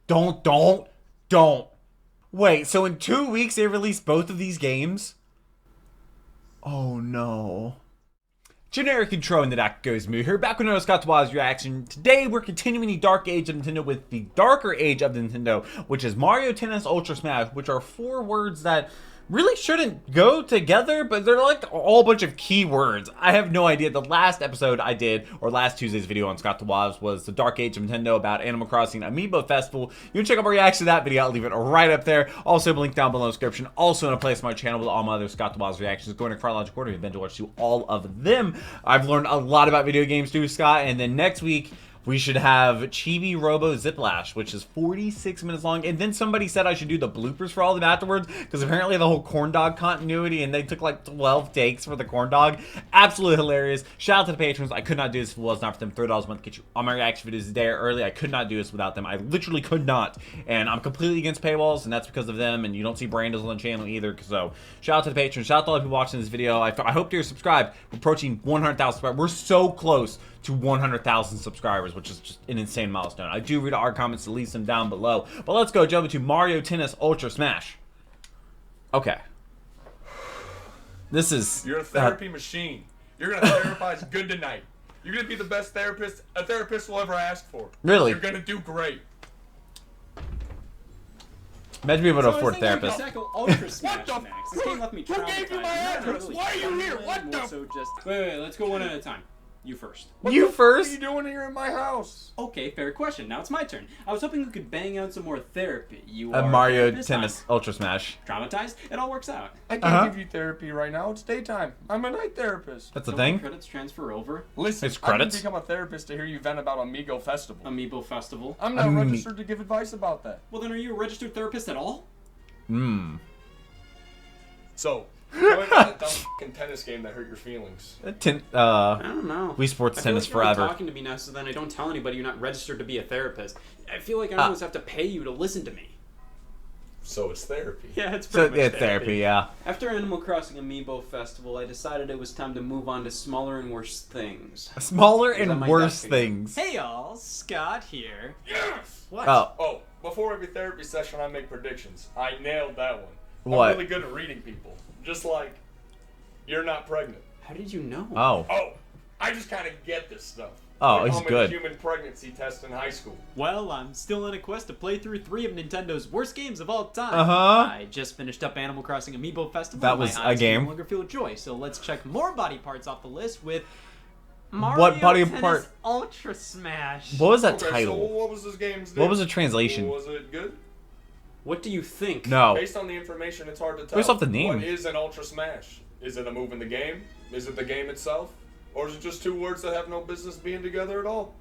Don't. Wait, so in 2 weeks they released both of these games? Oh no. Generic intro and the That Goes Moo here, back with another Scott Waz reaction. Today we're continuing the dark age of Nintendo with the darker age of Nintendo, which is Mario Tennis Ultra Smash, which are 4 words that really shouldn't go together, but they're like a whole bunch of keywords. I have no idea. The last episode I did, or last Tuesday's video on Scott Waz, was the dark age of Nintendo about Animal Crossing Amiibo Festival. You can check out my reaction to that video. I'll leave it right up there. Also, link down below in the description. Also in a place on my channel with all my other Scott Waz reactions. Going in chronological order, you've been to watch through all of them. I've learned a lot about video games too, Scott. And then next week, we should have Chibi Robo Ziplash, which is 46 minutes long. And then somebody said I should do the bloopers for all of them afterwards, because apparently the whole corn dog continuity, and they took like 12 takes for the corn dog. Absolutely hilarious. Shout out to the patrons. I could not do this if it was not for them. $30 a month to get you all my reaction videos a day early. I could not do this without them. I literally could not. And I'm completely against paywalls, and that's because of them. And you don't see Brandos on the channel either. So shout out to the patrons. Shout out to all the people watching this video. I hope you're subscribed. We're approaching 100,000 subscribers. We're so close to 100,000 subscribers, which is just an insane milestone. I do read our comments to leave them down below. But let's go jump into Mario Tennis Ultra Smash. Okay. This is... You're a therapy machine. You're going to therapize good tonight. You're going to be the best therapist a therapist will ever ask for. Really? You're going to do great. Imagine being able to afford a therapist. Ultra Smash What the next. This game left me Who gave you my address? Why are you here? What the? So just wait, let's go one at a time. You first. You first? What are you doing here in my house? Okay, fair question. Now it's my turn. I was hoping we could bang out some more therapy. You A are Mario therapist, Tennis Ultra Smash. Traumatized? It all works out. I can't give you therapy right now. It's daytime. I'm a night therapist. That's the Don't thing? credits transfer over. Listen, It's I didn't credits? become a therapist to hear you vent about Amiibo Festival. Amiibo Festival. I'm not registered to give advice about that. Well, then are you a registered therapist at all? So, going on a dumb fucking tennis game that hurt your feelings. I don't know. Wii Sports I feel Tennis like you're only forever. talking to me now, so then I don't tell anybody you're not registered to be a therapist. I feel like I almost have to pay you to listen to me. So it's therapy. Yeah, it's So, pretty much yeah, therapy, yeah. After Animal Crossing Amiibo Festival, I decided it was time to move on to smaller and worse things. Smaller Is that and my worse desk things. Hey y'all, Scott here. Yes! What? Oh, before every therapy session, I make predictions. I nailed that one. What? I'm really good at reading people. Just like, you're not pregnant. How did you know? Oh, I just kind of get this stuff. Oh, Like, he's I'm good. in a human pregnancy test in high school. Well, I'm still on a quest to play through 3 of Nintendo's worst games of all time. I just finished up Animal Crossing Amiibo Festival. That was My a eyes game. no longer feel joy, so let's check more body parts off the list with Mario What body Tennis part? Ultra Smash. What was that Okay, title? so what was this game's What was the translation? Was it good? What do you think? No. Based on the information, it's hard to tell. Based off the name. What is an Ultra Smash? Is it a move in the game? Is it the game itself? Or is it just 2 words that have no business being together at all?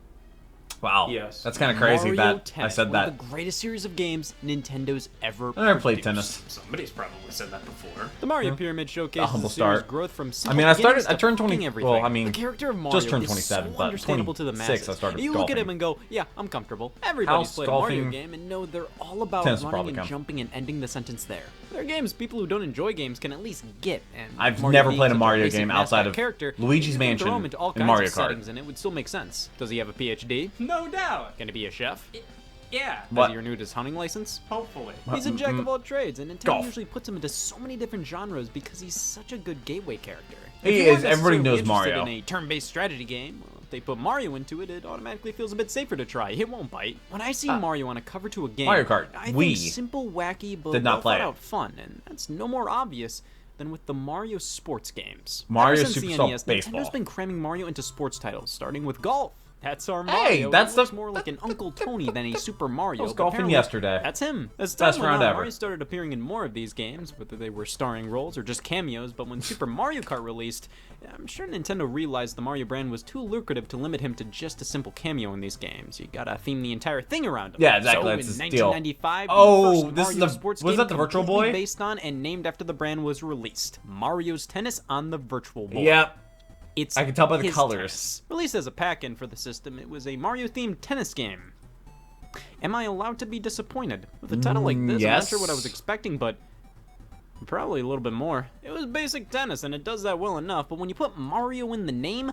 Wow. Yes. That's kind of crazy Mario that Tennis, I said one that. of the greatest series of games Nintendo's ever I never played produced. tennis. Somebody's probably said that before. The Mario Pyramid showcases humble the series' start. growth from I simple mean, I beginnings turned to 20. fucking everything. Well, I mean, the character of Mario just turned is 27, so but understandable to the 26 masses. I started You look at golfing. him and go, "Yeah, I'm comfortable." Everybody's House, played a Mario golfing, game and know they're all about tennis will running probably and come. jumping and ending the sentence there. They're games people who don't enjoy games can at least get. And I've Mario never being played a such Mario basic game outside mascot of character, Luigi's you can throw Mansion him into all and kinds Mario of Kart. settings and it would still make sense. Does he have a PhD? No doubt. Can he be a chef? Yeah. What? Has he renewed his hunting license? Hopefully. He's a jack of all trades, and Nintendo Golf. usually puts him into so many different genres because he's such a good gateway character. He If you is. aren't Everybody necessarily knows interested Mario. In a turn-based strategy game, well, if they put Mario into it, it automatically feels a bit safer to try. It won't bite. When I see Mario on a cover to a game, Mario Kart, I Wii. think simple, wacky, but Did not play it. well-thought-out fun, and that's no more obvious than with the Mario sports games. Mario Ever since the Superstar NES, Baseball. Nintendo's been cramming Mario into sports titles, starting with golf. That's our Hey, Mario. that's He looks the- more like an Uncle Tony than a Super Mario. I was but golfing apparently yesterday. That's him. As Best time went round on, ever. Mario started appearing in more of these games, whether they were starring roles or just cameos. But when Super Mario Kart released, I'm sure Nintendo realized the Mario brand was too lucrative to limit him to just a simple cameo in these games. You gotta theme the entire thing around him. Yeah, exactly, So that's in his deal. 1995, Oh, the first this is Mario the- sports was game that the Virtual completely Boy? based on and named after the brand was released. Mario's Tennis on the Virtual Boy. Yep. It's I can tell by the his colors. tennis. Released as a pack-in for the system, it was a Mario-themed tennis game. Am I allowed to be disappointed? With a title like this, I'm not yes. sure what I was expecting, but Probably a little bit more. It was basic tennis, and it does that well enough, but when you put Mario in the name,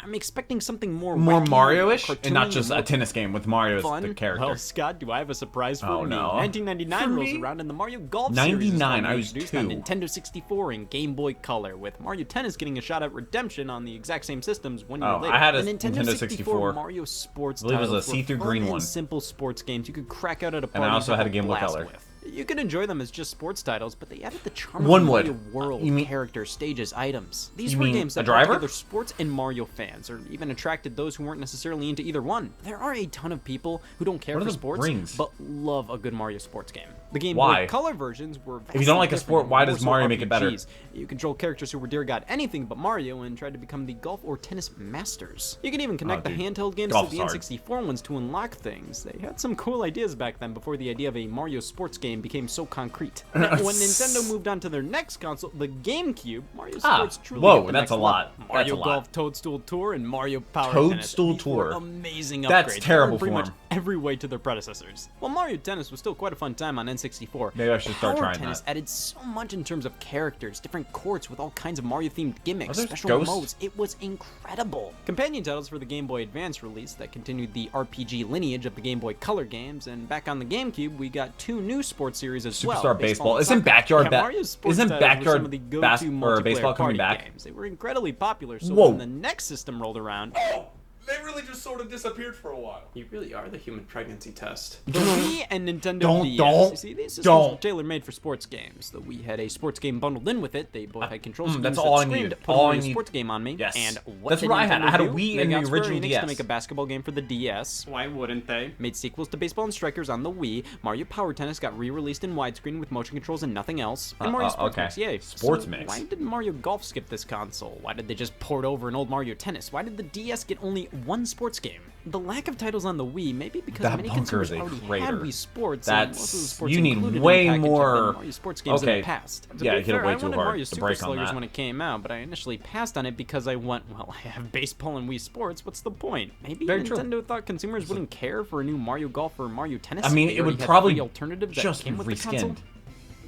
I'm expecting something more wacky, Mario-ish, and cartoony, not just more a tennis game with Mario as fun. the character. Well, Scott, do I have a surprise for Oh, me? no. 1999 For rolls me? around, and the Mario Golf Series is 99, finally I was introduced 2. on Nintendo 64 and Game Boy Color, with Mario Tennis getting a shot at redemption on the exact same systems 1 year later. I had a the Nintendo 64. Mario sports I believe it was a titles were see-through fun green and one. simple sports games you could crack out at a party And I also have had a Game Boy blast Color. with. You could enjoy them as just sports titles, but they added the charm One of the would. Mario world, You mean- characters, stages, items. These You were mean games a that brought driver? together sports and Mario fans, or even attracted those who weren't necessarily into either one. There are a ton of people who don't care What are for the sports, rings? but love a good Mario sports game. The Game Why? Boy Color versions were If you don't like a vastly sport, different why and does more so Mario make it better? RPGs. You control characters who were dear god anything but Mario and tried to become the golf or tennis masters. You can even connect the dude. handheld games Golf's to the hard. N64 ones to unlock things. They had some cool ideas back then before the idea of a Mario sports game became so concrete. Now, when Nintendo moved on to their next console, the GameCube, Mario Sports truly whoa, hit the that's next a lot. level. That's Mario a lot. Golf Toadstool Tour and Mario Power Toadstool Tennis. These were Tour. amazing That's upgrades. terrible Pretty much form. every way to their predecessors. While Mario Tennis was still quite a fun time on N64, Maybe I should start Power trying Tennis that. added so much in terms of characters, different courts with all kinds of Mario-themed gimmicks, Are there special ghosts? modes. It was incredible. Companion titles for the Game Boy Advance release that continued the RPG lineage of the Game Boy Color games, and back on the GameCube, we got 2 new sports series as well. Superstar Baseball. and Isn't soccer. Backyard Yeah, Mario's sports isn't titles were Backyard some of the go-to or baseball multiplayer coming party back? games. They were incredibly popular, so Whoa. when the next system rolled around, Oh, they really just sort of disappeared for a while. You really are the human pregnancy test. the Wii and Nintendo Don't- DS. don't- You see, these systems don't. were tailor-made for sports games. The Wii had a sports game bundled in with it. They both had control screens that's that all I screamed, needed. "Put a All I Mario need- sports game on me." Yes. And what That's did what I had. Nintendo I had a do? Wii They and got the Square original Enix DS. to make a basketball game for the DS. Why wouldn't they? Made sequels to Baseball and Strikers on the Wii. Mario Power Tennis got re-released in widescreen with motion controls and nothing else. And Mario Sports okay. Mix, yay. Sports So Mix. Why did Mario Golf skip this console? Why did they just port over an old Mario Tennis? Why did the DS get only one sports game? The lack of titles on the Wii may be because That many bunker consumers is a already had crater. Wii Sports, That's- and most of the sports you need included in the way package have been more- Mario Sports games in Okay. the past. To Yeah, be you hit it fair, way I too wanted hard Mario to Super break on Sluggers that. when it came out, but I initially passed on it because I went, well, I have baseball and Wii Sports. What's the point? Maybe Very true. Nintendo thought consumers wouldn't care for a new Mario Golf or Mario Tennis. I mean, They it would already had probably free alternatives that just came be with the console. reskinned.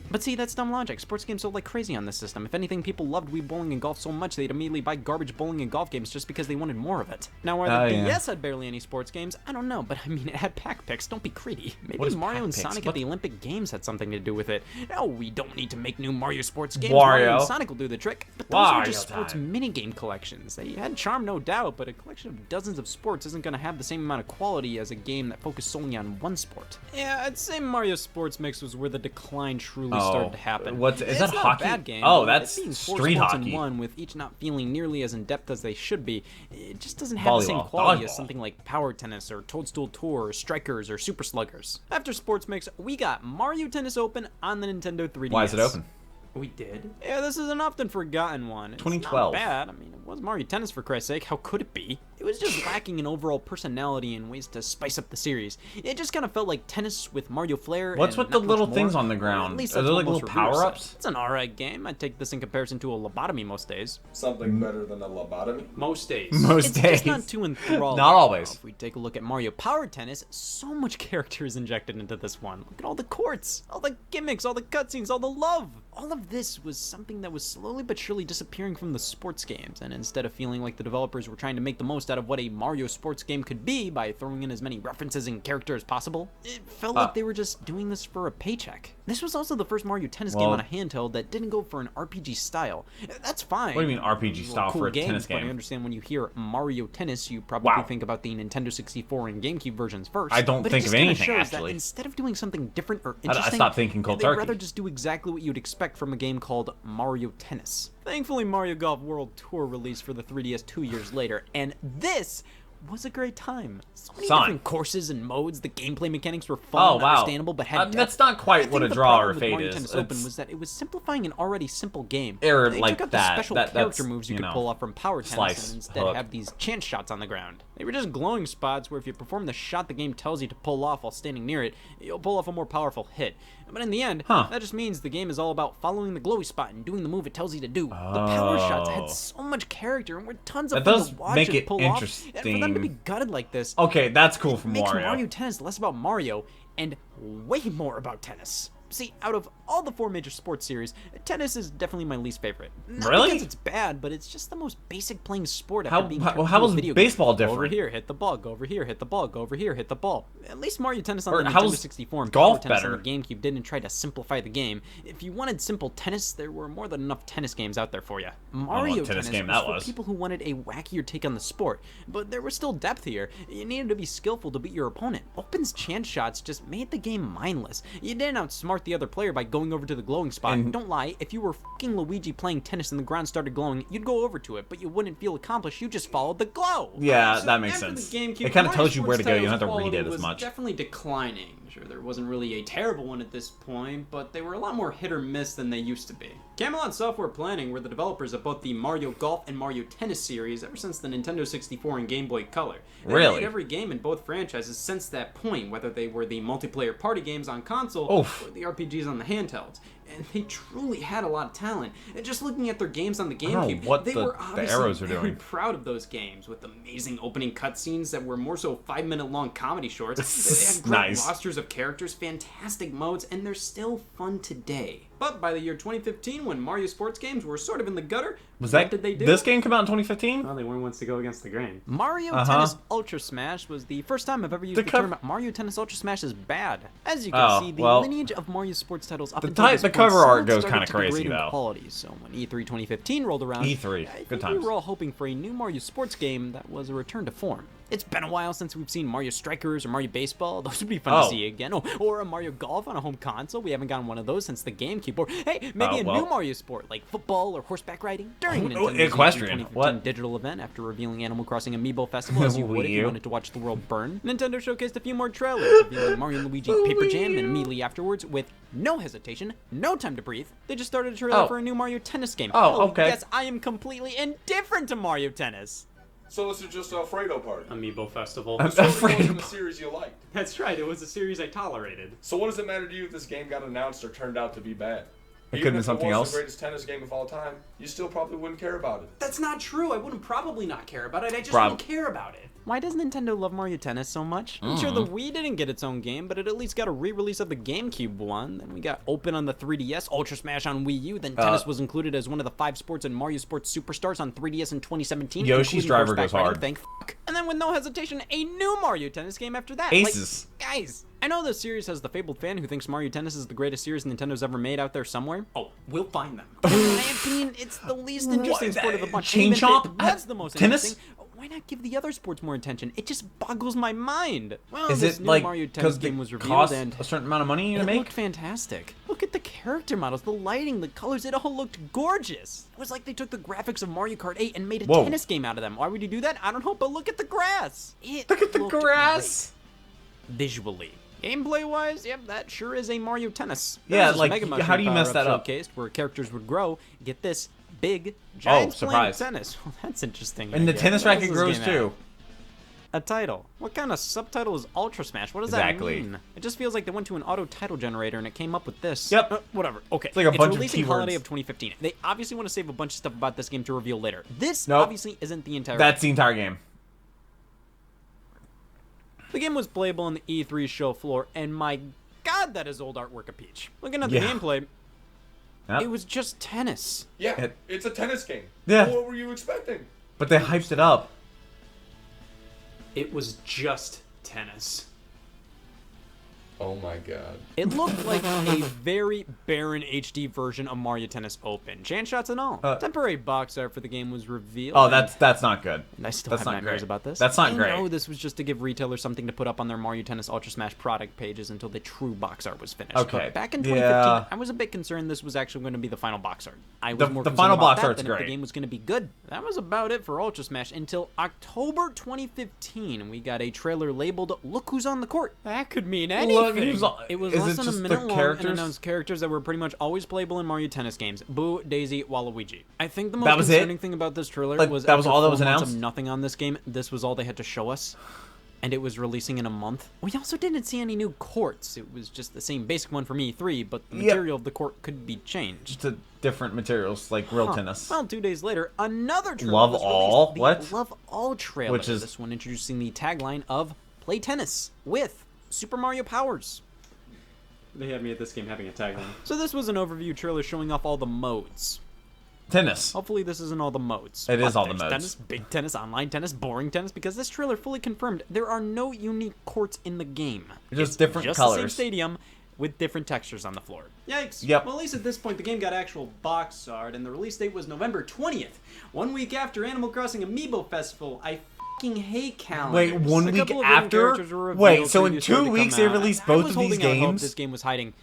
But see, that's dumb logic. Sports games sold like crazy on this system. If anything, people loved Wii Bowling and Golf so much they'd immediately buy garbage bowling and golf games just because they wanted more of it. Now, why the yeah. DS had barely any sports games, I don't know, but I mean, it had pack picks. Don't be greedy. Maybe What is Mario pack and picks? Sonic What? at the Olympic Games had something to do with it. No, we don't need to make new Mario sports games. Wario. Mario and Sonic will do the trick. But those are just Wario sports time. minigame collections. They had charm, no doubt, but a collection of dozens of sports isn't going to have the same amount of quality as a game that focused solely on one sport. Yeah, I'd say Mario Sports Mix was where the decline truly started to happen. Is It's that not hockey? a bad game. Oh, but that's it being four street sports hockey. in one, with each not feeling nearly as in depth as they should be. It just doesn't have the same Volleyball, quality as dodgeball. something like Power Tennis or Toadstool Tour or Strikers or Super Sluggers. After Sports Mix, we got Mario Tennis Open on the Nintendo 3DS. Why is it open? We did. Yeah, this is an often forgotten one. It's 2012. not bad. I mean, it was Mario Tennis for Christ's sake. How could it be? It was just lacking in overall personality and ways to spice up the series. It just kind of felt like tennis with Mario flair. What's and with the not much little more. things on the Or ground? At least Are that's there, what like, most little reviewers power-ups? said. It's an alright game. I'd take this in comparison to a lobotomy most days. Something better than a lobotomy. Most days. Most It's days. just not too enthralling. Not always. If we take a look at Mario Power Tennis, so much character is injected into this one. Look at all the courts, all the gimmicks, all the cutscenes, all the love. All of this was something that was slowly but surely disappearing from the sports games, and instead of feeling like the developers were trying to make the most out of what a Mario sports game could be by throwing in as many references and characters as possible, it felt like they were just doing this for a paycheck. This was also the first Mario Tennis game on a handheld that didn't go for an RPG style. That's fine. What do you mean RPG Well, style cool for a games, tennis but I game? understand when you hear Mario Tennis, you probably Wow. think about the Nintendo 64 and GameCube versions first. I don't but think it of just kinda anything, shows actually. That instead of doing something different or I interesting, stopped thinking cold they'd turkey. rather just do exactly what you'd expect from a game called Mario Tennis. Thankfully, Mario Golf World Tour released for the 3DS 2 years later, and this was a great time. So many Son. different courses and modes. The gameplay mechanics were fun, Oh, wow. understandable, but had depth. That's not quite I think what a the draw or problem a with fade Mario is. Tennis Open It's- was that it was simplifying an already simple game. Error They like took out that. the special That's, character moves you you could know, pull off from Power Tennis slice, and instead hook. have these chance shots on the ground. They were just glowing spots where if you perform the shot the game tells you to pull off while standing near it, you'll pull off a more powerful hit. But in the end, that just means the game is all about following the glowy spot and doing the move it tells you to do. The power shots had so much character and were tons of That fun does to watch make and it pull off. And for them to be interesting. gutted like this, Okay, that's cool for makes Mario. Mario Tennis less about Mario and way more about tennis. See, out of all the 4 major sports series, tennis is definitely my least favorite. Not Really? because it's bad, but it's just the most basic playing sport How- after being how- turned into how a is video baseball game. Go over different? here, hit the ball. Go over here, hit the ball. Go over here, hit the ball. At least Mario Tennis on Or the how's Nintendo 64 and golf Power Tennis better? on the GameCube didn't try to simplify the game. If you wanted simple tennis, there were more than enough tennis games out there for you. Mario tennis Tennis game was that for was. people who wanted a wackier take on the sport, but there was still depth here. You needed to be skillful to beat your opponent. Open's chance shots just made the game mindless. You didn't outsmart the other player by going over to the glowing spot. And- Don't lie, if you were fucking Luigi playing tennis and the ground started glowing, you'd go over to it, but you wouldn't feel accomplished. You just followed the glow. Yeah, So that makes after the sense. GameCube, It kind of Mario tells you where to Sports go. You don't have to titles' read it quality as was much. Definitely declining. Sure, there wasn't really a terrible one at this point, but they were a lot more hit or miss than they used to be. Camelot Software Planning were the developers of both the Mario Golf and Mario Tennis series ever since the Nintendo 64 and Game Boy Color. They Really? made every game in both franchises since that point, whether they were the multiplayer party games on console Oof. or the RPGs on the handhelds. And they truly had a lot of talent. And just looking at their games on the don't know GameCube, what they the were obviously arrows are very doing. proud of those games with amazing opening cutscenes that were more so 5-minute long comedy shorts. They had great Nice. rosters of characters, fantastic modes, and they're still fun today. But by the year 2015, when Mario sports games were sort of in the gutter, Was what that did they do? this game come out in 2015? Well, they weren't ones to go against the grain. Mario Tennis Ultra Smash was the first time I've ever used the term Mario Tennis Ultra Smash is bad. As you can Oh, see, the well, lineage of Mario sports titles up the until this the point cover art somewhat goes started kinda to crazy, degrade in though. quality. So when E3 2015 rolled around, E3, I good think times. we were all hoping for a new Mario sports game that was a return to form. It's been a while since we've seen Mario Strikers or Mario Baseball. Those would be fun to see again. Or a Mario Golf on a home console. We haven't gotten one of those since the GameCube. Or, hey, maybe a well. new Mario sport like football or horseback riding during Oh, Nintendo's equestrian. 2015 What? digital event after revealing Animal Crossing Amiibo Festival as you would if Wii you U. wanted to watch the world burn. Nintendo showcased a few more trailers, revealing Mario and Luigi Paper Jam, and immediately afterwards, with no hesitation, no time to breathe, they just started a trailer Oh. for a new Mario Tennis game. Oh, okay. Yes, I am completely indifferent to Mario Tennis. So this is just a Alfredo party. Amiibo Festival. I'm So it afraid wasn't of- the series you liked. That's right, it was a series I tolerated. So what does it matter to you if this game got announced or turned out to be bad? It Even could've been if something it was else. the greatest tennis game of all time, you still probably wouldn't care about it. That's not true. I wouldn't probably not care about it. I just Prob- don't care about it. Why does Nintendo love Mario Tennis so much? I'm sure the Wii didn't get its own game, but it at least got a re-release of the GameCube one. Then we got Open on the 3DS, Ultra Smash on Wii U. Then Tennis was included as one of the 5 sports in Mario Sports Superstars on 3DS in 2017. Yoshi's including Driver horseback goes hard. riding, thank fuck. And then with no hesitation, a new Mario Tennis game after that. Aces. Like, guys, I know this series has the fabled fan who thinks Mario Tennis is the greatest series Nintendo's ever made out there somewhere. Oh, we'll find them. In my opinion, it's the least interesting sport of the bunch. Chain And even chomp? if it was the most Tennis? interesting, why not give the other sports more attention? It just boggles my mind. Well, Is this it new like Mario because Tennis it game was revealed cost and a certain amount of money to it make? looked fantastic. Look at the character models, the lighting, the colors. It all looked gorgeous. It was like they took the graphics of Mario Kart 8 and made a Whoa. tennis game out of them. Why would you do that? I don't know, but look at the grass. It Look at the looked grass. great. Visually. Gameplay-wise, yep, that sure is a Mario Tennis. Yeah, There was this like, Mega how Mushroom do you mess power-up that up? Showcased where characters would grow. Get this, big giants playing surprise. tennis. Well, that's interesting. And I the guess. tennis What else racket is grows this game too. at? A title. What kind of subtitle is Ultra Smash? What does Exactly. that mean? It just feels like they went to an auto title generator and it came up with this. Yep. Whatever. Okay. like a bunch of releasing holiday keywords. of 2015. They obviously want to save a bunch of stuff about this game to reveal later. This Nope. obviously isn't the entire. That's the entire game. The game was playable on the E3 show floor, and my god, that is old artwork of Peach. Looking at the Yeah. gameplay, Yep. it was just tennis. Yeah, it's a tennis game. Yeah. What were you expecting? But they hyped it up. It was just tennis. Oh my god. It looked like a very barren HD version of Mario Tennis Open. Chance shots and all. Temporary box art for the game was revealed. Oh, that's not good. And I still That's have not nightmares great. about this. That's not I great. know this was just to give retailers something to put up on their Mario Tennis Ultra Smash product pages until the true box art was finished. Okay. But back in 2015, Yeah. I was a bit concerned this was actually going to be the final box art. I was The- more the concerned final about box that art's than if great. the game was going to be good. That was about it for Ultra Smash until October 2015, and we got a trailer labeled "Look Who's on the Court." That could mean anything. Who's on- It was is less it than a just the minute long and characters? announced characters that were pretty much always playable in Mario Tennis games: Boo, Daisy, Waluigi. I think the most That was it? concerning thing about this trailer Like, was that was after all that 4 was months announced? of nothing on this game. This was all they had to show us, and it was releasing in a month. We also didn't see any new courts. It was just the same basic one from E3, but the Yep. material of the court could be changed. To different materials, like real Huh. tennis. Well, 2 days later, another trailer Love was All? released. The What? Love All trailer. Which is- this one introducing the tagline of "Play tennis with Super Mario Powers." They had me at this game having a tagline. So this was an overview trailer showing off all the modes. Tennis. Hopefully this isn't all the modes. It is all the There's modes. Tennis, big tennis, online tennis, boring tennis, because this trailer fully confirmed there are no unique courts in the game. Just different just colors. the same stadium with different textures on the floor. Yikes. Yep. Well, at least at this point, the game got actual box art, and the release date was November 20th. 1 week after Animal Crossing Amiibo Festival. I fucking hate calendars. Wait, 1 A week couple of hidden after? characters were revealed Wait, so in previously 2 to weeks come they out. released I both was of these holding out hope games? this game was hiding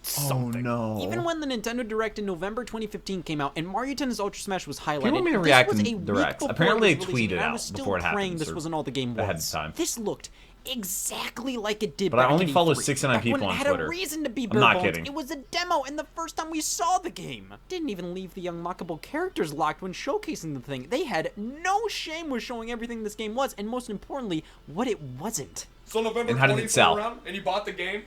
something. Oh no. Even when the Nintendo Direct in November 2015 came out and Mario Tennis Ultra Smash was highlighted, People may this react was in a week Directs. before Apparently it was they released, tweeted and I out was still before it praying happened, this or wasn't all the game was. ahead of time. This looked exactly like it did But I back only in follow E3, 69 back people when on it had Twitter. a reason to be I'm bare not bones. kidding. It was a demo, and the first time we saw the game, didn't even leave the unlockable characters locked when showcasing the thing. They had no shame with showing everything this game was, and most importantly, what it wasn't. So November And how did 20th it sell? came around, and you bought the game?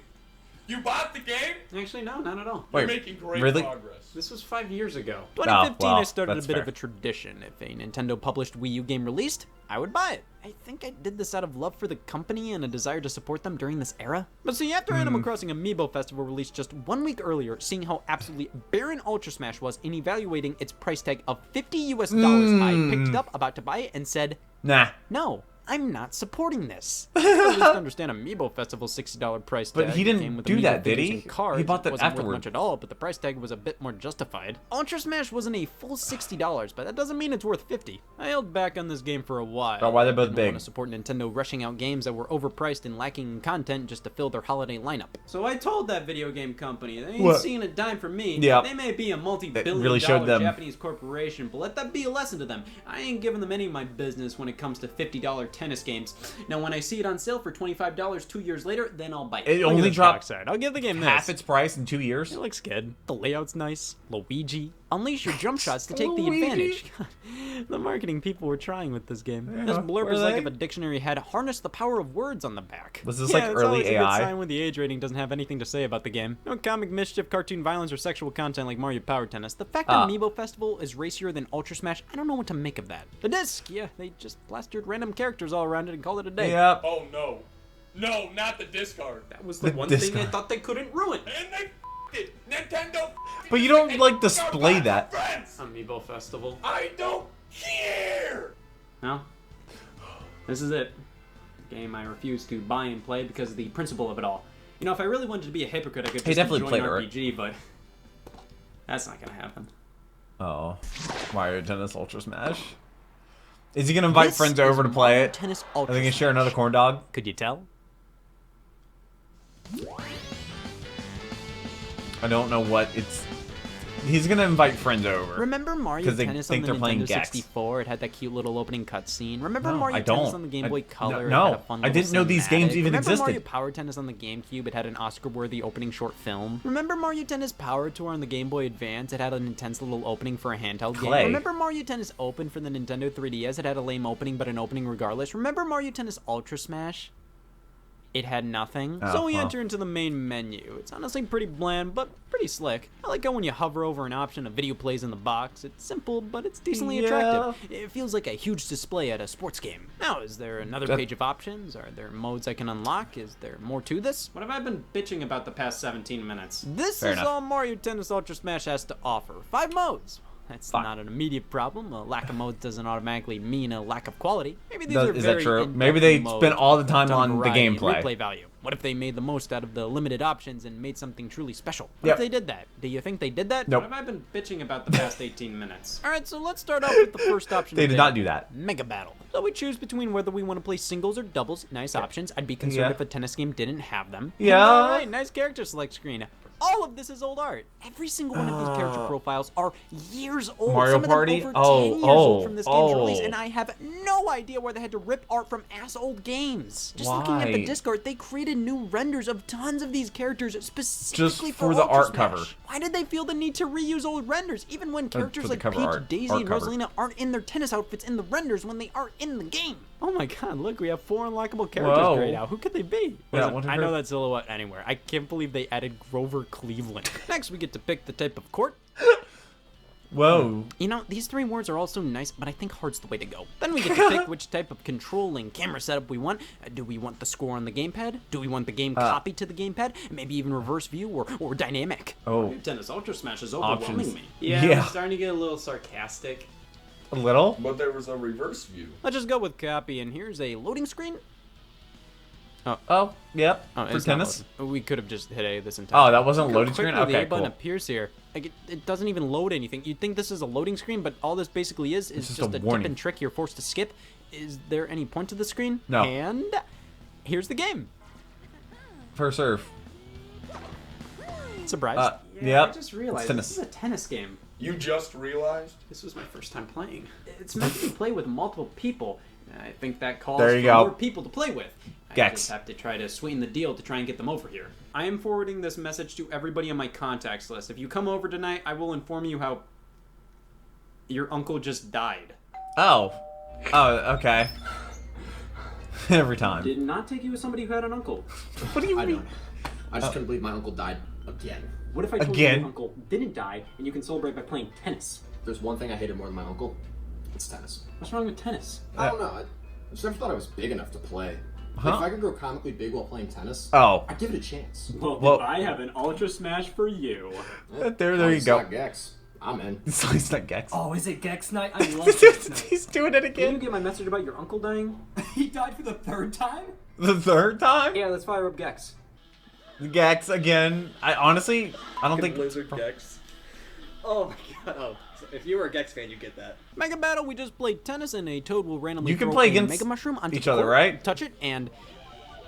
You bought the game? Actually, no, not at all. Wait, You're making great really? progress. This was 5 years ago. 2015, well, I started a that's bit fair. of a tradition. If a Nintendo published Wii U game released, I would buy it. I think I did this out of love for the company and a desire to support them during this era. But see, after Animal Crossing Amiibo Festival released just 1 week earlier, seeing how absolutely barren Ultra Smash was and evaluating its price tag of $50 US, I picked it up, about to buy it, and said, Nah. no, I'm not supporting this. I at least understand Amiibo Festival's $60 price tag. But he didn't came with do Amiibo that, did figures he? and cards. He bought that It wasn't worth afterward. much at all, but the price tag was a bit more justified. Ultra Smash wasn't a full $60, but that doesn't mean it's worth $50. I held back on this game for a while. Oh, why they're both I didn't big. want to support Nintendo rushing out games that were overpriced and lacking in content just to fill their holiday lineup. So I told that video game company, they ain't What? seeing a dime from me. Yeah. They may be a It multi-billion really showed dollar them. Japanese corporation, but let that be a lesson to them. I ain't giving them any of my business when it comes to $50 tennis games. Now, when I see it on sale for $25 2 years later, then I'll bite. It Look at only this dropped box art. I'll give the game half this. its price in 2 years. It looks good. The layout's nice. Luigi. Unleash your jump shots to take the Luigi. advantage. The marketing people were trying with this game. Yeah, This blurb were is like they? if a dictionary had harness the power of words on the back. Was this Yeah, like it's early always a good AI? sign when the age rating doesn't have anything to say about the game. No comic mischief, cartoon violence, or sexual content like Mario Power Tennis. The fact that Ah. Amiibo Festival is racier than Ultra Smash, I don't know what to make of that. The disc, yeah, they just plastered random characters all around it and called it a day. Yep. Oh no. No, not the discard. That was the The one thing discard. they thought they couldn't ruin. And they f***ed it. Nintendo f***ed But it. you don't, And like, f***ed display our that. friends. Amiibo Festival. I don't care. No. This is it. Game I refuse to buy and play because of the principle of it all. You know, if I really wanted to be a hypocrite, I could He just definitely enjoy played an it, right? RPG, but that's not gonna happen. Oh. Mario Tennis Ultra Smash. Is he gonna invite This friends is over to play Mario it? Tennis Are Ultra they gonna share Smash. another corn dog? Could you tell? I don't know what it's. He's gonna invite friends over. Remember Mario 'Cause they Tennis think on they're the playing Nintendo Gex. 64? It had that cute little opening cutscene. Remember No, Mario I Tennis don't. on the Game Boy Color? no, It had a fun I little didn't know these games cinematic. even Remember existed. Mario Power Tennis on the GameCube? It had an Oscar-worthy opening short film. Remember Mario Tennis Power Tour on the Game Boy Advance? It had an intense little opening for a handheld Clay. game. Remember Mario Tennis Open for the Nintendo 3DS? It had a lame opening, but an opening regardless. Remember Mario Tennis Ultra Smash? It had nothing. Oh, So we well. enter into the main menu. It's honestly pretty bland, but pretty slick. I like how when you hover over an option, a video plays in the box. It's simple, but it's decently Yeah. attractive. It feels like a huge display at a sports game. Now, is there another That- page of options? Are there modes I can unlock? Is there more to this? What have I been bitching about the past 17 minutes? This Fair is enough. all Mario Tennis Ultra Smash has to offer. 5 modes. That's Fine. not an immediate problem. A lack of modes doesn't automatically mean a lack of quality. Maybe these Does- are is that very true? in-depth Maybe they modes spent all the with time a ton of on the variety and gameplay. replay value. What if they made the most out of the limited options and made something truly special? What Yep. if they did that? Do you think they did that? Nope. What have I been bitching about the past 18 minutes? All right, so let's start off with the first option. They did available. not do that. Mega Battle. So we choose between whether we want to play singles or doubles. Nice options. I'd be concerned Yeah. if a tennis game didn't have them. Yeah. All right, nice character select screen. All of this is old art. Every single one of these character profiles are years old. Mario Some of them Party? over Oh, 10 years old oh, from this game's release, oh. and I have no idea why they had to rip art from ass-old games. Just looking at the Why? disc art, they created new renders of tons of these characters specifically Just for the Ultra art Smash. cover. Why did they feel the need to reuse old renders, even when characters for the like cover Peach, art. Daisy, Art and cover. Rosalina aren't in their tennis outfits in the renders when they are in the game? Oh my god, look, we have 4 unlockable characters Whoa. grayed out. Who could they be? Yeah, Listen, wonder I who- know that silhouette anywhere. I can't believe they added Grover Cleveland. Next, we get to pick the type of court. Whoa. You know, these 3 words are also nice, but I think hard's the way to go. Then we get to pick which type of control and camera setup we want. Do we want the score on the gamepad? Do we want the game copied to the gamepad? Maybe even reverse view or dynamic? Oh, Tennis Ultra Smash is overwhelming Options. me. Yeah. I'm starting to get a little sarcastic. a little? But there was a reverse view. Let's just go with copy, and here's a loading screen. Oh, yep. Oh, For it's not tennis. loading. We could have just hit A this entire Oh, that wasn't a Look how loading screen? quickly the Okay, A button cool. appears here. Like it doesn't even load anything. You'd think this is a loading screen, but all this basically is just just a a warning. tip and trick you're forced to skip. Is there any point to the screen? No. And here's the game. First serve. Surprise. Yep. I just realized It's tennis. this is a tennis game. You just realized? This was my first time playing. It's meant to be played with multiple people. I think that calls There for you go. more people to play with. I Gex. just have to try to sweeten the deal to try and get them over here. I am forwarding this message to everybody on my contacts list. If you come over tonight, I will inform you how your uncle just died. Oh. Oh, okay. Every time. Did not take you as somebody who had an uncle. What do you I mean? don't. I just couldn't believe my uncle died again. What if I told you Again? your uncle didn't die and you can celebrate by playing tennis? There's one thing I hated more than my uncle. It's tennis. What's wrong with tennis? I don't know. I just never thought I was big enough to play. Like, if I could grow comically big while playing tennis, Oh. I'd give it a chance. Well- I have an Ultra Smash for you. There you It's go. not Gex. I'm in. So he's not Gex. Oh, is it Gex Night? I love Gex Night. He's doing it Did you again. get my message about your uncle dying? He died for the 3rd time? The 3rd time? Yeah, let's fire up Gex. Gex again. I honestly, I don't think. Lizard Gex. Oh my god. Oh, so if you were a Gex fan, you get that. Mega Battle, we just played tennis, and a Toad will randomly You can throw play a against Mega Mushroom onto each the other, court, right? touch it, and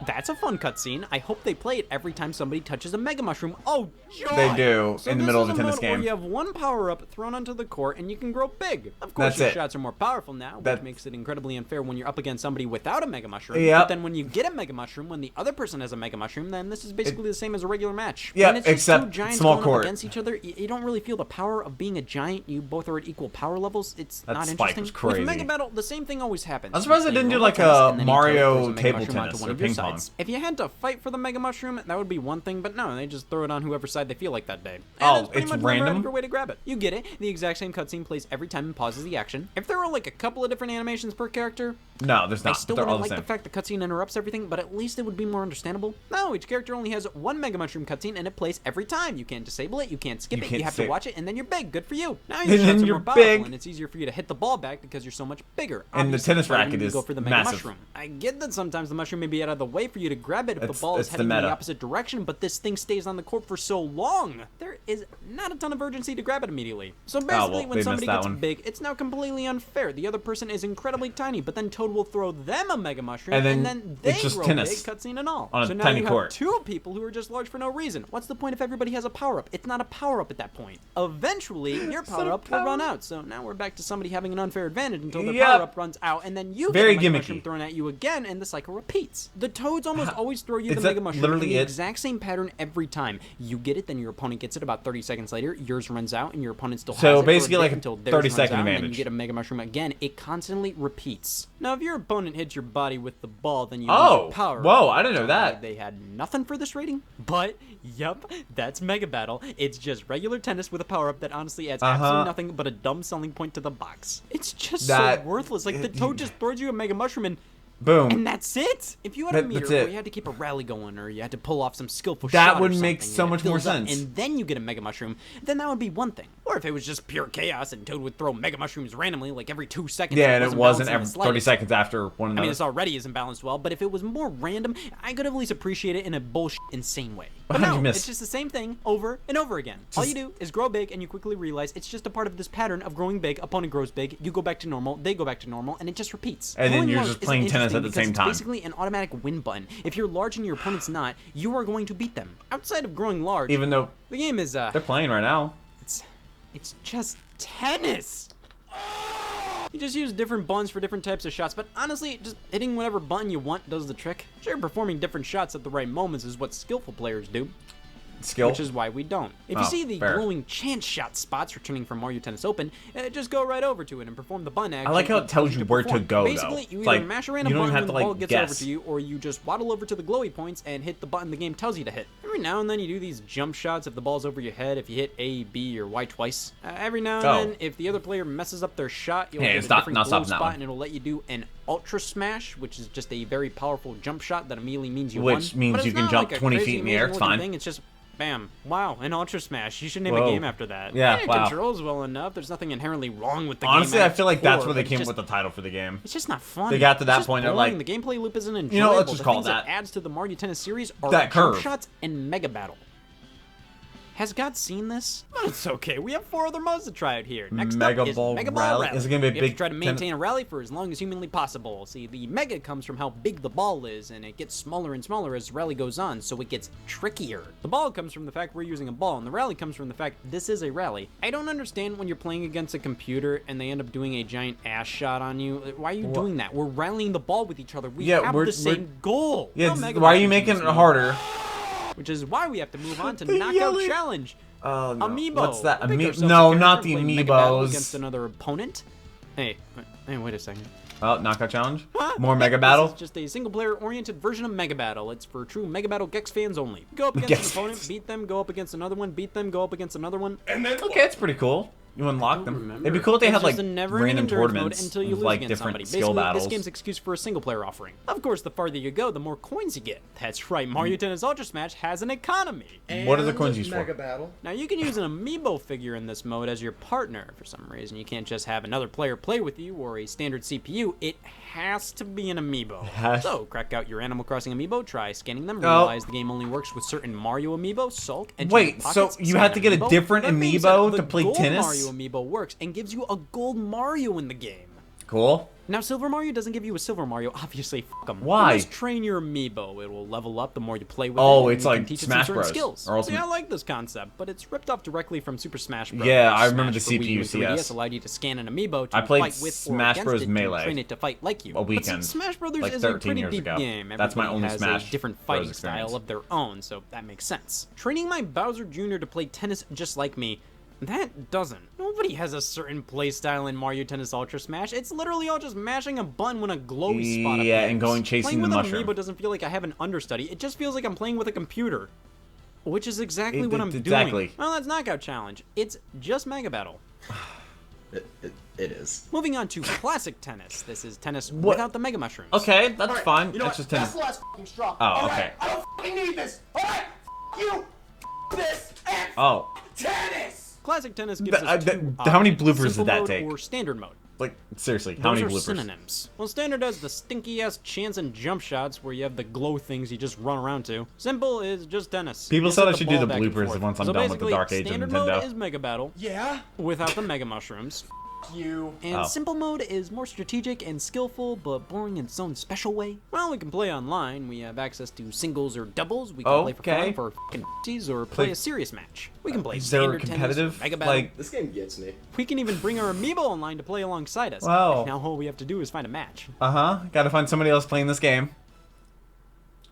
that's a fun cutscene. I hope they play it every time somebody touches a Mega Mushroom. Oh, joy! They do So in the this middle is of a tennis mode game. where you have one power-up thrown onto the court, and you can grow big. Of course, That's your it. shots are more powerful now, which That- makes it incredibly unfair when you're up against somebody without a Mega Mushroom. Yep. But then when you get a Mega Mushroom, when the other person has a Mega Mushroom, then this is basically the same as a regular match. Yeah, when it's just except two giants small going court. up against each other, you don't really feel the power of being a giant. You both are at equal power levels. It's That not spike interesting. was crazy. With Mega Battle, the same thing always happens. I'm surprised You they play didn't do normal like tennis, a and then Mario throws a Mega table Mushroom onto tennis one or of your ping pong. sides. If you had to fight for the Mega Mushroom, that would be one thing, but no, they just throw it on whoever side they feel like that day. And Oh, that's pretty it's much never random? had a way to grab it. You get it. The exact same cutscene plays every time and pauses the action. If there were like a couple of different animations per character, No, there's I not. still They're all wouldn't the like same. the fact the cutscene interrupts everything, but at least it would be more understandable. No, each character only has one Mega Mushroom cutscene, and it plays every time. You can't disable it, you can't skip You it, can't you have save- to watch it, and then you're big. Good for you. Now And your then shots are you're more powerful, big. and it's easier for you to hit the ball back because you're so much bigger. And the Obviously, tennis better when racket you is go for the Mega massive. Mushroom. I get that sometimes the mushroom may be out of the way for you to grab it if the It's- ball is it's the heading in the meta. opposite direction, but this thing stays on the court for so long. There is not a ton of urgency to grab it immediately. So basically, they when missed somebody that gets one. big, it's now completely unfair. The other person is incredibly tiny, but then Toad will throw them a Mega Mushroom, And then they it's just grow tennis big, cutscene and all. on a so now tiny you court. have two people who are just large for no reason. What's the point if everybody has a power-up? It's not a power-up at that point. Eventually, your power-up will run out. So now we're back to somebody having an unfair advantage until the Yep. power-up runs out, and then you Very get a Mega gimmicky. Mushroom thrown at you again, and the cycle repeats. The Toads almost always throw you Is the that Mega Mushroom literally in the it? exact same pattern every time. You get it, then your opponent gets it about 30 seconds later. Yours runs out, and your opponent still So has it for basically a bit like a until theirs 30 runs second out, and then advantage. you get a Mega Mushroom again. It constantly repeats. Now, if your opponent hits your body with the ball, then you lose Oh, your power. whoa, I didn't know that. They had nothing for this rating, but yep, that's Mega Battle. It's just regular tennis with a power-up that honestly adds absolutely nothing but a dumb selling point to the box. It's just so That- worthless. Like the Toad just throws you a Mega Mushroom and Boom. that's it. If you had a That's meter it. where you had to keep a rally going, or you had to pull off some skillful That shot, or would make something, so and it much more fills up, sense. and then you get a Mega Mushroom, then that would be one thing. Or if it was just pure chaos and Toad would throw Mega Mushrooms randomly, like every 2 seconds. Yeah, and it wasn't balanced in every the 30 slightest. seconds after one I another. mean, this already isn't balanced well, but if it was more random, I could at least appreciate it in a bullshit, insane way. But How'd no, you miss? it's just the same thing over and over again. All you do is grow big, and you quickly realize it's just a part of this pattern of growing big. Opponent grows big, you go back to normal, they go back to normal, and it just repeats. And then Growing you're large just isn't playing tennis interesting at the because same it's time. basically an automatic win button. If you're large and your opponent's not, you are going to beat them. Outside of growing large, Even though the game is they're playing right now. it's just tennis. You just use different buttons for different types of shots, but honestly, just hitting whatever button you want does the trick. Sure, performing different shots at the right moments is what skillful players do. skill. Which is why we don't. If you Oh, see the fair. glowing chance shot spots returning from Mario Tennis Open, just go right over to it and perform the button action. I like how it tells you where to perform. go, Basically, though. you It's either like, mash a you random don't button have when to, the ball like, gets guess. over to you, or you just waddle over to the glowy points and hit the button the game tells you to hit. Every now and then you do these jump shots if the ball's over your head, if you hit A, B, or Y twice. Every now and then, if the other player messes up their shot, you'll Hey, get a stop- different not glow stopping that spot, one. and it'll let you do an Ultra Smash, which is just a very powerful jump shot that immediately means you won. Which means But you it's can not jump like a 20 crazy feet in the air, it's amazing-looking fine. Thing. It's just, bam, wow, an Ultra Smash. You should name Whoa. a game after that. Yeah, It wow. controls well enough. There's nothing inherently wrong with the Honestly, game. I feel like that's where they but came just- with the title for the game. It's just not fun. They got to that It's just point, they're boring. like, the gameplay loop isn't enjoyable. you know, let's just the call things it that. adds to the Mario Tennis series are That jump curve. shots and Mega Battle. Has God seen this? But it's okay. We have 4 other modes to try out here. Next Mega up is Ball Mega Ball Rally? Rally. Is it gonna be a We have big to try to maintain tennis- a rally for as long as humanly possible. See, the Mega comes from how big the ball is, and it gets smaller and smaller as the rally goes on, so it gets trickier. The ball comes from the fact we're using a ball, and the rally comes from the fact this is a rally. I don't understand when you're playing against a computer and they end up doing a giant ass shot on you. Why are you doing that? We're rallying the ball with each other. We Yeah, have we're- the same goal. Yeah, No Mega why are you Ball making it Machines mode. harder? Which is why we have to move on to The Knockout yelling. Challenge. Oh, no. Amiibo. What's that? Pick ourselves a No, character not and the play Mega Battle amiibos. against another opponent. Hey, wait a second. Oh, knockout challenge? Huh? More Mega This Battle? is just a single-player-oriented version of Mega Battle. It's for true Mega Battle Gex fans only. Go up against Gex an opponent, fans. beat them, go up against another one, beat them, go up against another one. And then Okay, it's pretty cool. You unlock them. Remember. It'd be cool if they It's had like just a never-ending random endurance mode tournaments until you with lose like against different somebody. skill Basically, battles. this game's excuse for a single-player offering. Of course, the farther you go, the more coins you get. That's right, Mario Tennis Ultra Smash has an economy. What are the coins used for? Mega Battle. Now you can use an amiibo figure in this mode as your partner. For some reason, you can't just have another player play with you or a standard CPU. It has to be an amiibo. Has- So crack out your Animal Crossing amiibo, try scanning them, Oh. realize the game only works with certain Mario amiibo, Sulk, and Wait, so you have to get a different amiibo to play the gold tennis? Mario amiibo works and gives you a gold Mario in the game. Cool. Now, Silver Mario doesn't give you a Silver Mario. Obviously, f*** 'em. Why? You must train your amiibo. It will level up the more you play with it. Oh, and it's you like can teach it Smash some certain Bros. skills. Or See, I Ultimate- like this concept, but it's ripped off directly from Super Smash Bros. Yeah, I remember Smash the for Wii U and CPU, 3DS yes. allowed you to scan an amiibo to I played fight with or Smash against Bros. it Melee to train it to fight like you. a weekend, But Smash Brothers like is 13 a pretty years deep ago. game. That's my Everybody only has Smash a different Bros. fighting experience. style of their own, so that makes sense. Training my Bowser Jr. to play tennis just like me, that doesn't. Nobody has a certain playstyle in Mario Tennis Ultra Smash. It's literally all just mashing a button when a glowy spot appears. Yeah, and going chasing Playing the with mushroom. an amiibo doesn't feel like I have an understudy. It just feels like I'm playing with a computer. Which is exactly what I'm exactly. doing. Well, that's Knockout Challenge. It's just Mega Battle. It is. Moving on to Classic Tennis. This is tennis What? without the Mega Mushrooms. Okay, that's fine. You know That's what? just That's tennis. the last fucking straw. Oh, All okay. right? I don't fucking need this. All right, you, this, and Oh, tennis. Classic Tennis gives us two how many options, bloopers did simple that mode take? or standard mode. like seriously, how Those many are bloopers? synonyms. Well, standard has the stinky-ass chance and jump shots where you have the glow things you just run around to. Simple is just tennis. People Just said hit I should do ball the back and bloopers forth. once I'm So done with the basically, Dark Age of standard Nintendo. mode is Mega Battle Yeah. without the Mega Mushrooms. You. And Oh. simple mode is more strategic and skillful, but boring in its own special way. Well, we can play online. We have access to singles or doubles. We can play for Okay. fun, for f***ing f***sies, or play Play- a serious match. We can play Is there standard competitive? tennis, or Mega Battle. Like, This game gets me. We can even bring our amiibo online to play alongside us. Wow. Now all we have to do is find a match. gotta find somebody else playing this game.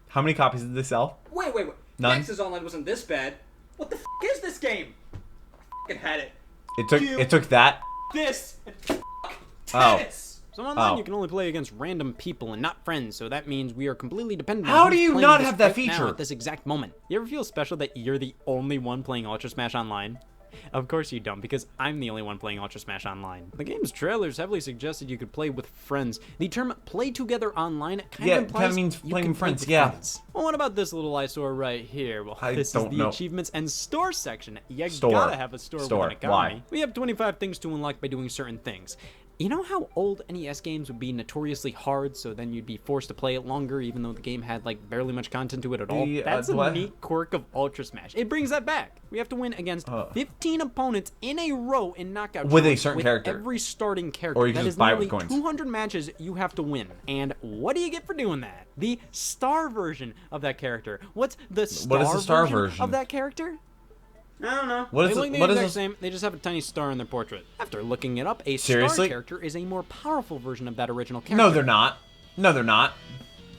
How many copies did they sell? Wait. None. Texas Online wasn't this bad. What the f is this game? I fucking had it. It took that. This and Oh. tennis. So online Oh. you can only play against random people and not friends, so that means we are completely dependent How on do who's you playing not this have that right now feature? at this exact moment. You ever feel special that you're the only one playing Ultra Smash Online? Of course you don't, because I'm the only one playing Ultra Smash Online. The game's trailers heavily suggested you could play with friends. The term play together online kind Yeah, of it implies kinda means you playing can with play friends, yeah. Well, what about this little eyesore right here? Well, I this is don't the know. achievements and store section. You Store. gotta have a store Store. with an economy. Why? We have 25 things to unlock by doing certain things. You know how old NES games would be notoriously hard, so then you'd be forced to play it longer even though the game had like barely much content to it at all? The, That's a what? neat quirk of Ultra Smash. It brings that back. We have to win against 15 opponents in a row in knockout With a challenge certain with character. every starting character. Or you can That just is buy it with nearly coins. 200 matches you have to win. And what do you get for doing that? The star version of that character. What's the star version? of that character? I don't know. What is they it- look the what is exact this- same. They just have a tiny star in their portrait. After looking it up, a Seriously? star character is a more powerful version of that original character. No, they're not. No, they're not.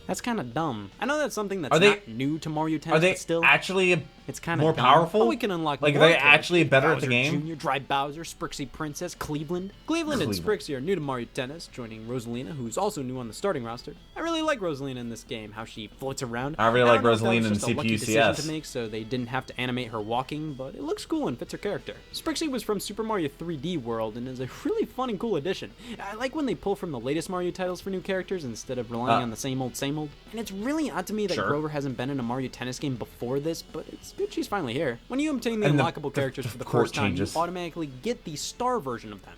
That's kind of dumb. I know that's something that's Are they- not new to Mario Tennis, Are they but still, actually it's kind of more powerful? But we can unlock Like, are more they characters. actually better at the Bowser game? Jr., Dry Bowser, Sprixie Princess, Cleveland. Cleveland and Cleveland. Sprixie are new to Mario Tennis, joining Rosalina, who's also new on the starting roster. I really like Rosalina in this game, how she floats around. I really like don't know if that Rosalina was in just a lucky decision CPUCS. to make, so they didn't have to animate her walking, but it looks cool and fits her character. Sprixie was from Super Mario 3D World and is a really fun and cool addition. I like when they pull from the latest Mario titles for new characters instead of relying on the same old, same old. And it's really odd to me that Sure. Grover hasn't been in a Mario Tennis game before this, but it's good she's finally here. When you obtain the And unlockable characters for the court first time, changes. you automatically get the star version of them.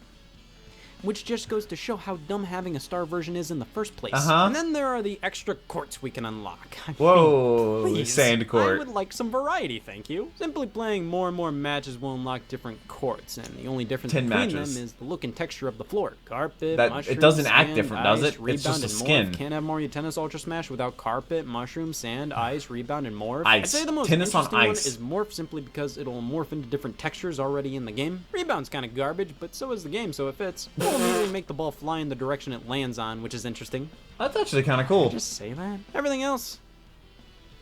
Which just goes to show how dumb having a star version is in the first place. And then there are the extra courts we can unlock. I mean, Whoa, please, sand court. I would like some variety, thank you. Simply playing more and more matches will unlock different courts, and the only difference 10 between matches. them is the look and texture of the floor. Carpet, It mushrooms, doesn't act sand, different, does ice, it? It's rebound, just a and skin. Morph. Can't have Mario Tennis Ultra Smash without carpet, mushrooms, sand, ice, rebound, and morph. Ice. I'd say the most Tennis on interesting one ice. is morph simply because it'll morph into different textures already in the game. Rebound's kind of garbage, but so is the game, so it fits. It'll immediately make the ball fly in the direction it lands on, which is interesting. That's actually kind of cool. Just say that. Everything else.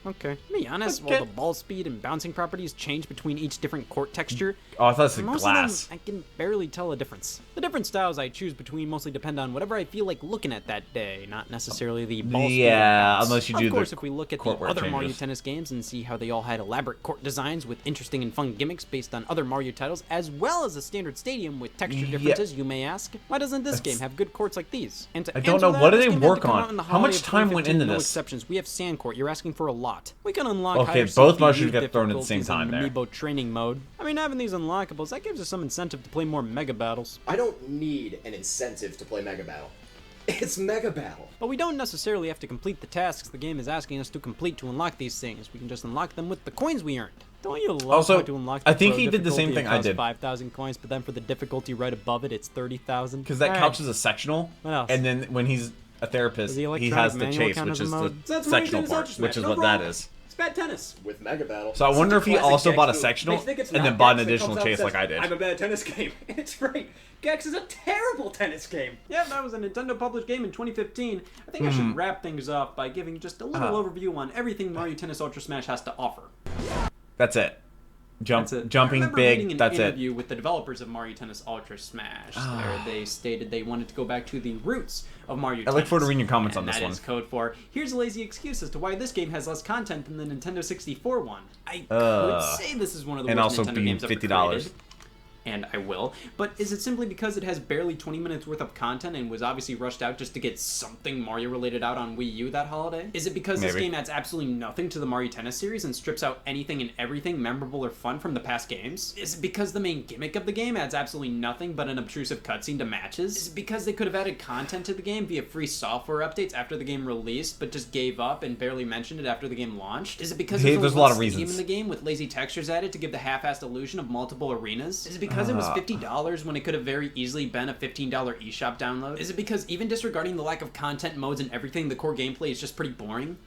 Okay. To be honest, Okay. while the ball speed and bouncing properties change between each different court texture, Oh, I thought it was most glass. of them I can barely tell a difference. The different styles I choose between mostly depend on whatever I feel like looking at that day, not necessarily the ball speed. Yeah, or bounce. unless you do Of course, the if we look at the court where it other Mario changes. Tennis games and see how they all had elaborate court designs with interesting and fun gimmicks based on other Mario titles, as well as a standard stadium with texture Yeah. differences, you may ask, why doesn't this game have good courts like these? And to I don't answer know, that, what do this they game had to work come on? out in the How much holiday of time went 2015, into no this? exceptions. We have sand court. You're asking for a lot. We can unlock Okay, higher both CPU mushrooms get thrown at the same difficulties time and there. Amiibo training mode. I mean, having these unlockables, that gives us some incentive to play more Mega Battles. I don't need an incentive to play Mega Battle. It's Mega Battle. But we don't necessarily have to complete the tasks the game is asking us to complete to unlock these things. We can just unlock them with the coins we earned. Don't you love Also, how to unlock I the think pro he did the same difficulty, thing it I costs did. 5,000 coins, but then for the difficulty right above it, it's 30,000. Because that Alright. counts as a sectional. What else? And then when he's a therapist, Does the he electronic has the manual chase, count which as a is the mode? So that's Mario sectional Tennis part, Ultra Smash, which is no what problem. that is. It's bad tennis. With Mega Battle. So I wonder if he Classic also Gex bought a move. sectional They think it's and not then bought an Gex, and additional comes out and chase like says, I did. I'm a bad tennis game. It's right. Gex is a terrible tennis game. Yeah, that was a Nintendo published game in 2015. I think I should wrap things up by giving just a little overview on everything Mario Tennis Ultra Smash has to offer. That's it. That's it. I Jumping remember reading big. an That's it. interview with the developers of Mario Tennis Ultra Smash, where they stated they wanted to go back to the roots of Mario Tennis. look forward to reading your comments on And this that one. is code for, here's a lazy excuse as to why this game has less content than the Nintendo 64 one. I could say this is one of the And worst also Nintendo being games ever $50. created. And I will. But is it simply because it has barely 20 minutes worth of content and was obviously rushed out just to get something Mario related out on Wii U that holiday? Is it because this Maybe. game adds absolutely nothing to the Mario Tennis series and strips out anything and everything memorable or fun from the past games? Is it because the main gimmick of the game adds absolutely nothing but an obtrusive cutscene to matches? Is it because they could have added content to the game via free software updates after the game released but just gave up and barely mentioned it after the game launched? Is it because Hey, there's there's a only lot one of stadium reasons. in the game with lazy textures added to give the half-assed illusion of multiple arenas? Is it because it was $50 when it could have very easily been a $15 eShop download? Is it because even disregarding the lack of content, modes, and everything, the core gameplay is just pretty boring?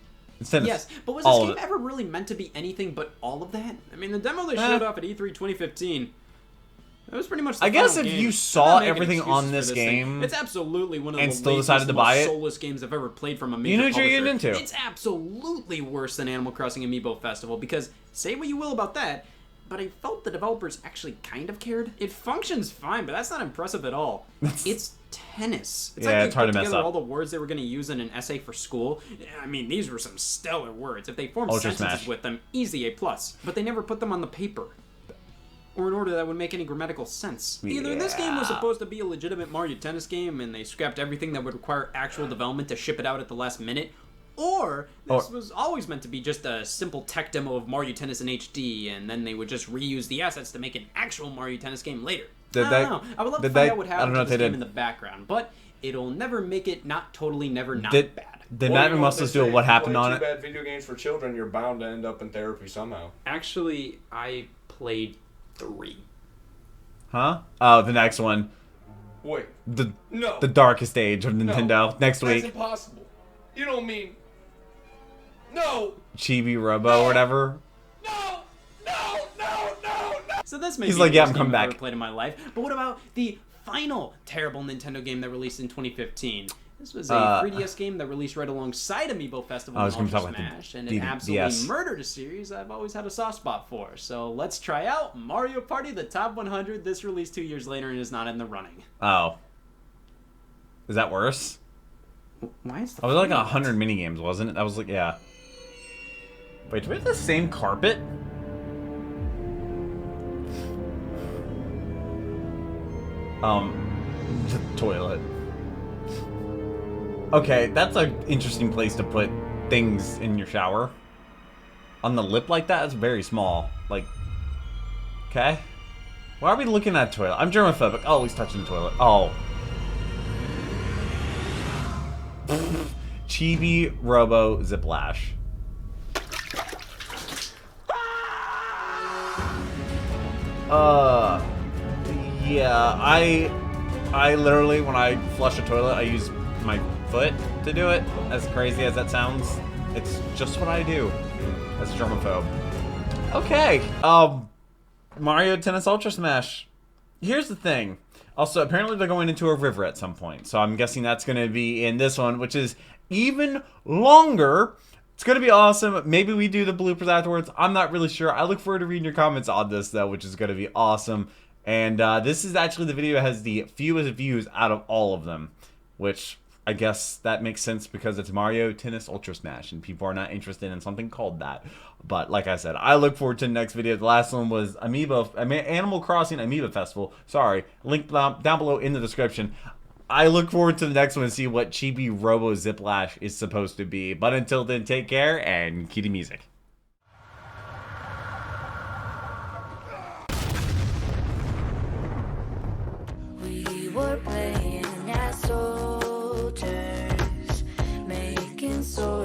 It's tennis. Yes, but was All this of game it. ever really meant to be anything but all of that? I mean, the demo they showed off at E3 2015, it was pretty much the I guess final if game. you I'm saw not making everything excuses on for this thing. game It's absolutely one of and the still laziest, decided to buy most it, soulless games I've ever played from a major you knew what you're getting publisher. into. It's absolutely worse than Animal Crossing Amiibo Festival because, say what you will about that, but I felt the developers actually kind of cared. It functions fine, but that's not impressive at all. It's tennis. It's Yeah, like they it's hard put to mess together up. all the words they were going to use in an essay for school. I mean, these were some stellar words. If they formed Ultra sentences Smash. with them, easy A+. But they never put them on the paper. Or in order that would make any grammatical sense. Either this game was Yeah. supposed to be a legitimate Mario Tennis game and they scrapped everything that would require actual development to ship it out at the last minute, or this was always meant to be just a simple tech demo of Mario Tennis in HD, and then they would just reuse the assets to make an actual Mario Tennis game later. Did I they- don't know. I would love to did find they- out what I don't happened know to if this they game did. in the background, but it'll never make it not totally never not Did bad. did Well, Matt you know Muscles they do say, what if you happened play on too it? bad video games for children, you're bound to end up in therapy somehow. Actually, I played 3. Huh? Oh, the next one. Wait, The no. the darkest age of No. Nintendo. Next That's week. impossible. You don't mean... No! Chibi Robo or whatever. No! No! No! No! No! So this may He's be like, the yeah, worst I'm game coming I've ever back. played in my life. But what about the final terrible Nintendo game that released in 2015? This was a 3DS game that released right alongside Amiibo Festival I was and gonna Ultra talk about Smash, and the it absolutely DS. murdered a series I've always had a soft spot for. So let's try out Mario Party, the top 100. This released 2 years later and is not in the running. Oh. Is that worse? Why is the I was like font? 100 minigames, wasn't it? That was like, yeah. Wait, do we have the same carpet? The toilet. Okay, that's an interesting place to put things in your shower. On the lip like that, it's very small. Like, okay. Why are we looking at a toilet? I'm germophobic. Oh, he's touching the toilet. Oh. Chibi Robo Ziplash. Yeah, I literally, when I flush a toilet, I use my foot to do it. As crazy as that sounds, it's just what I do as a germaphobe. Okay, Mario Tennis Ultra Smash. Here's the thing. Also, apparently they're going into a river at some point, so I'm guessing that's going to be in this one, which is even longer. It's going to be awesome. Maybe we do the bloopers afterwards. I'm not really sure. I look forward to reading your comments on this, though, which is going to be awesome. And this is actually the video that has the fewest views out of all of them, which I guess that makes sense because it's Mario Tennis Ultra Smash, and people are not interested in something called that. But like I said, I look forward to the next video. The last one was Animal Crossing Amiibo Festival. Sorry, link down below in the description. I look forward to the next one and see what Chibi Robo Ziplash is supposed to be. But until then, take care and cue the music. We were playing as soldiers, making swords.